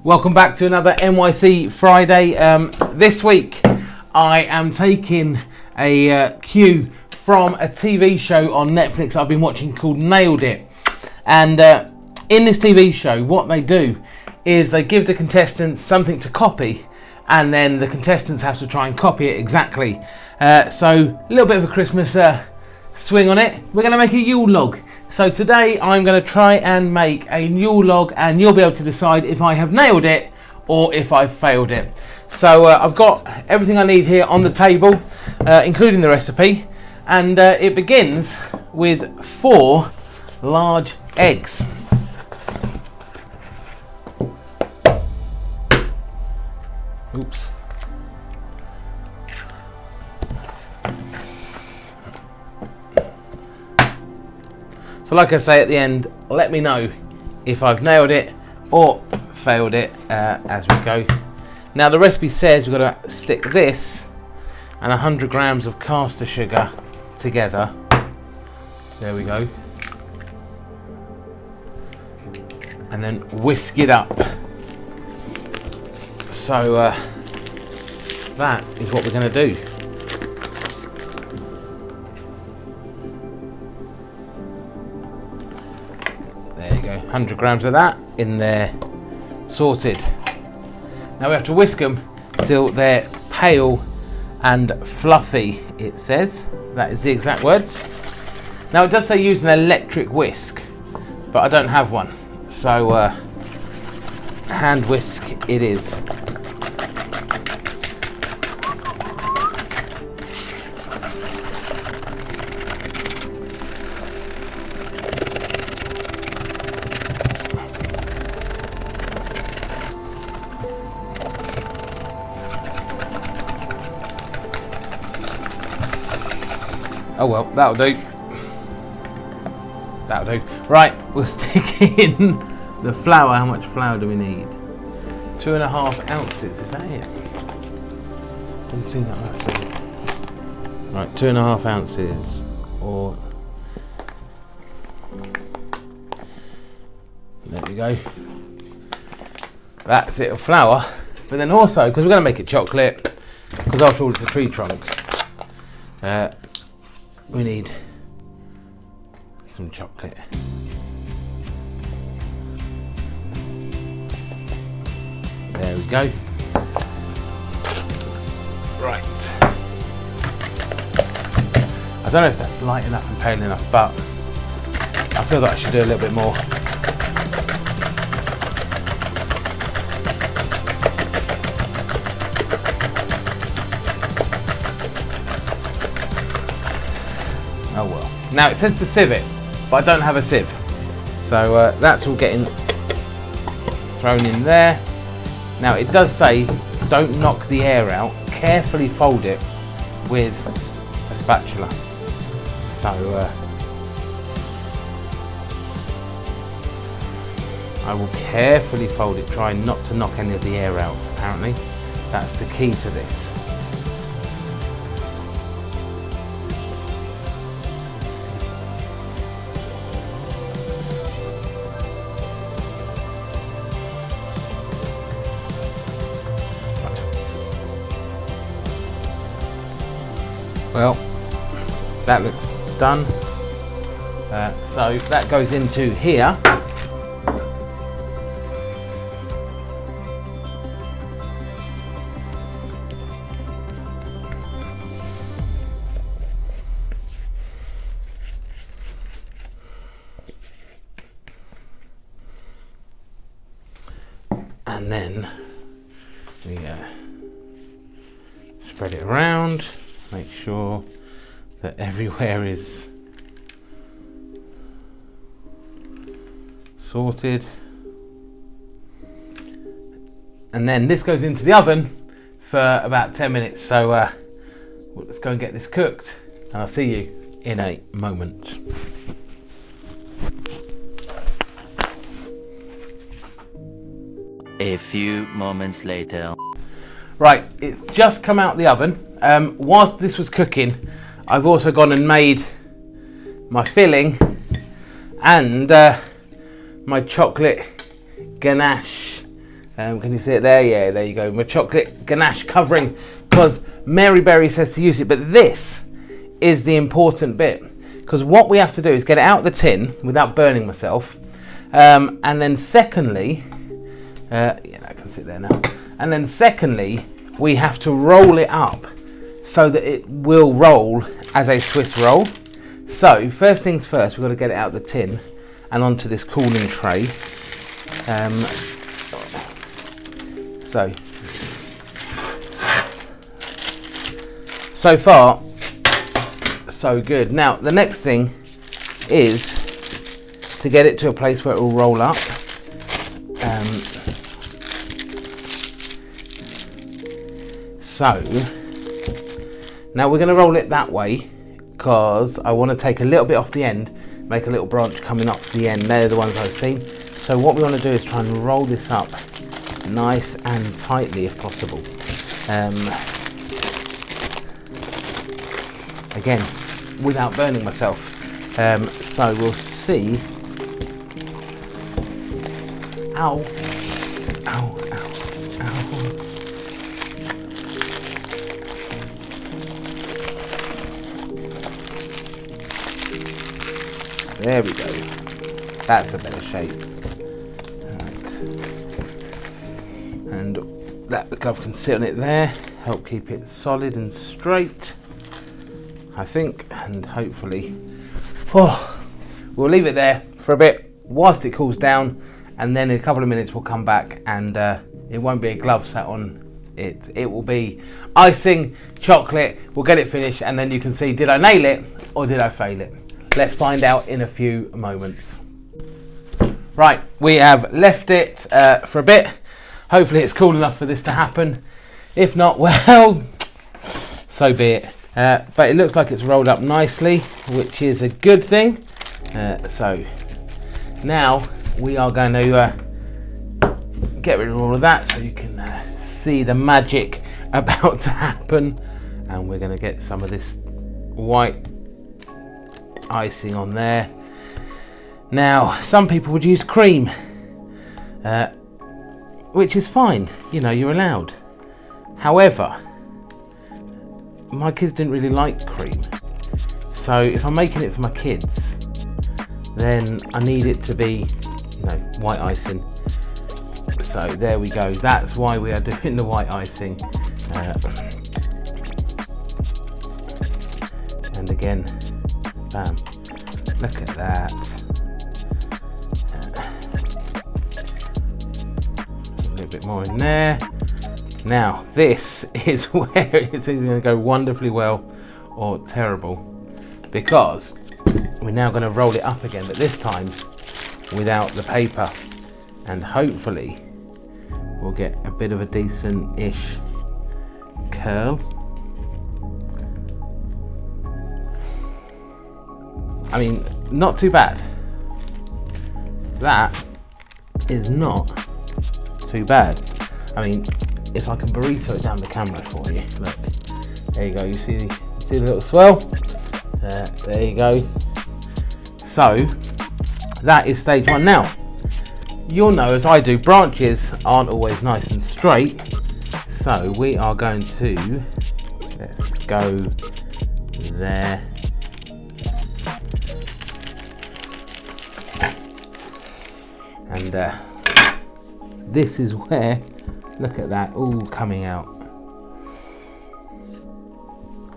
Welcome back to another NYC Friday. This week I am taking a cue from a TV show on Netflix I've been watching called Nailed It. And in this TV show, what they do is they give the contestants something to copy, and then the contestants have to try and copy it exactly. So a little bit of a Christmas swing on it. We're going to make a Yule log. So today I'm going to try and make a Yule log, and you'll be able to decide if I have nailed it or if I've failed it. So I've got everything I need here on the table, including the recipe, and it begins with 4 large eggs. Oops. So like I say at the end, let me know if I've nailed it or failed it as we go. Now the recipe says we've got to stick this and 100 grams of caster sugar together. There we go. And then whisk it up. So that is what we're going to do. There you go, 100 grams of that in there, sorted. Now we have to whisk them till they're pale and fluffy, it says. That is the exact words. Now it does say use an electric whisk, but I don't have one. So hand whisk it is. Oh well, that'll do. That'll do. Right, we'll stick in the flour. How much flour do we need? 2.5 ounces, is that it? Doesn't seem that much, does it? Right, 2.5 ounces. Or there we go. That's it of flour. But then also, because we're going to make it chocolate, because after all it's a tree trunk, we need some chocolate. There we go. Right. I don't know if that's light enough and pale enough, but I feel that I should do a little bit more. Oh well. Now it says to sieve it, but I don't have a sieve. So that's all getting thrown in there. Now it does say don't knock the air out, carefully fold it with a spatula. So I will carefully fold it, trying not to knock any of the air out. Apparently that's the key to this. Well, that looks done. So that goes into here. And then we spread it around. Make sure that everywhere is sorted. And then this goes into the oven for about 10 minutes. So let's go and get this cooked, and I'll see you in a moment. A few moments later. Right, it's just come out the oven. Whilst this was cooking, I've also gone and made my filling and my chocolate ganache Can you see it there? Yeah, there you go. My chocolate ganache covering, because Mary Berry says to use it. But this is the important bit, because what we have to do is get it out of the tin without burning myself. And then secondly, yeah, I can sit there now. And then secondly, we have to roll it up so that it will roll as a Swiss roll. So first things first, we've got to get it out of the tin and onto this cooling tray. So far, so good. Now the next thing is to get it to a place where it will roll up. So now we're going to roll it that way, because I want to take a little bit off the end, make a little branch coming off the end. They're the ones I've seen. So what we want to do is try and roll this up nice and tightly if possible. Again, without burning myself. So we'll see. Ow. Ow, ow, ow. There we go. That's a better shape. Right. And that the glove can sit on it there, help keep it solid and straight, I think, and hopefully, we'll leave it there for a bit whilst it cools down, and then in a couple of minutes we'll come back, and it won't be a glove sat on it. It will be icing, chocolate. We'll get it finished, and then you can see, did I nail it or did I fail it? Let's find out in a few moments. Right, we have left it for a bit. Hopefully it's cool enough for this to happen. If not, well, so be it. But it looks like it's rolled up nicely, which is a good thing. So now we are going to get rid of all of that so you can see the magic about to happen. And we're going to get some of this white icing on there. Now, some people would use cream, which is fine, you know, you're allowed. However, my kids didn't really like cream, so if I'm making it for my kids, then I need it to be, you know, white icing. So there we go, that's why we are doing the white icing. And again, bam, look at that. A little bit more in there. Now this is where it's either going to go wonderfully well or terrible, because we're now going to roll it up again, but this time without the paper, and hopefully we'll get a bit of a decent-ish curl. I mean, not too bad. That is not too bad. I mean, if I can burrito it down the camera for you, look. There you go. You see the little swell? There you go. So that is stage one. Now, you'll know, as I do, branches aren't always nice and straight. So we are going to, let's go there. And this is where, look at that, all coming out.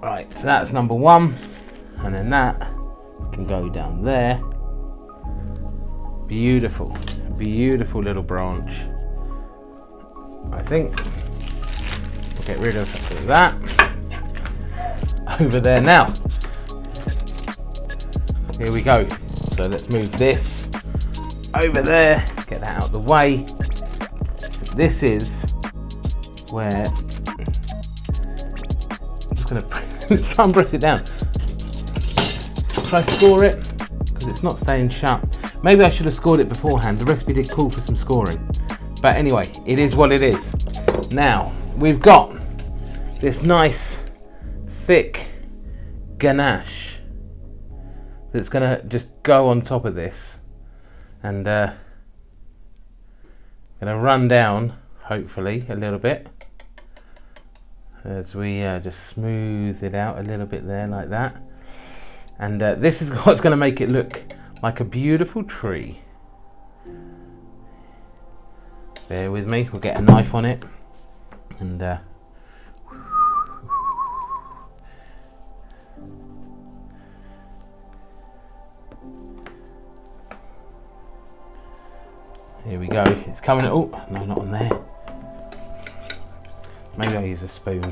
Right, so that's number one, and then that can go down there. Beautiful, beautiful little branch. I think we'll get rid of that over there now. Here we go. So let's move this over there, get that out of the way. This is where I'm just going to try and press it down. Try to score it, because it's not staying shut. Maybe I should have scored it beforehand. The recipe did call for some scoring, but anyway, it is what it is. Now we've got this nice thick ganache that's going to just go on top of this, and going to run down hopefully, a little bit. As we just smooth it out a little bit there, like that. And this is what's going to make it look like a beautiful tree. Bear with me, we'll get a knife on it. And here we go, it's coming. Oh, no, not on there. Maybe I'll use a spoon.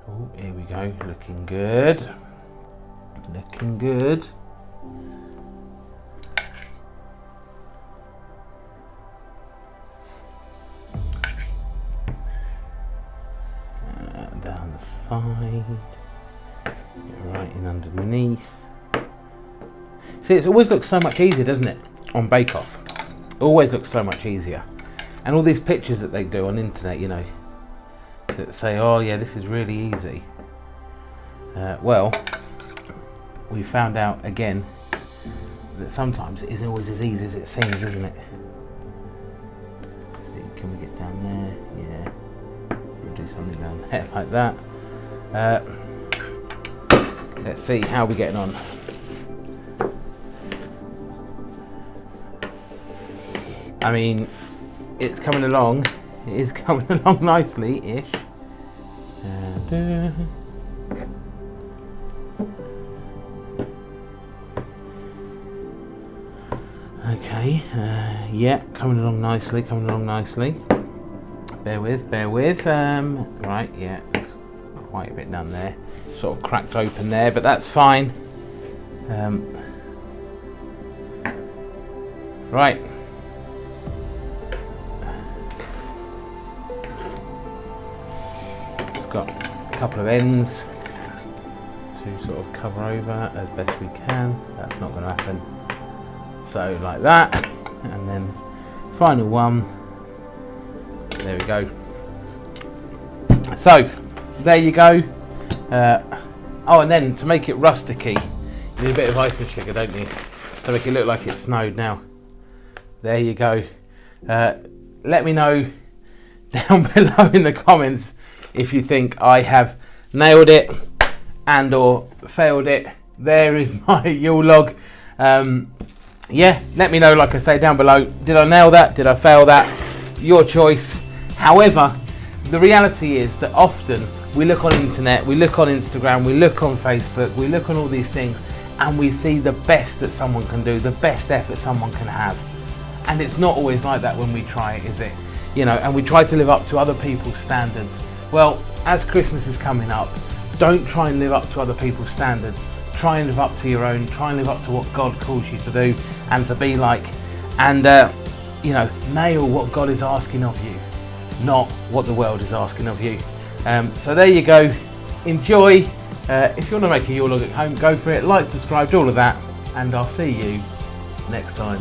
Oh, here we go, looking good. Looking good. Down the side. Get right in underneath. See, it always looks so much easier, doesn't it? On Bake Off. Always looks so much easier. And all these pictures that they do on the internet, you know, that say, oh yeah, this is really easy. Well, we found out again that sometimes it isn't always as easy as it seems, isn't it? See, can we get down there? Yeah. We'll do something down there like that. Let's see how we're getting on. I mean, it's coming along. It is coming along nicely-ish. Okay, yeah, coming along nicely, Bear with. Right, yeah, there's quite a bit down there. Sort of cracked open there, but that's fine. Right. We've got a couple of ends to sort of cover over as best we can. That's not going to happen. So like that, and then final one. There we go. So there you go. Oh, and then to make it rusticy, you need a bit of icing sugar, don't you? To make it look like it snowed. Now, there you go. Let me know down below in the comments if you think I have nailed it and or failed it. There is my Yule log. Yeah, let me know, like I say, down below. Did I nail that? Did I fail that? Your choice. However, the reality is that often we look on internet, we look on Instagram, we look on Facebook, we look on all these things, and we see the best that someone can do, the best effort someone can have. And it's not always like that when we try it, is it? You know, and we try to live up to other people's standards. Well, as Christmas is coming up, don't try and live up to other people's standards. Try and live up to your own, try and live up to what God calls you to do and to be like. And, you know, nail what God is asking of you, not what the world is asking of you. So there you go. Enjoy. If you want to make a Yule log at home, go for it. Like, subscribe, do all of that. And I'll see you next time.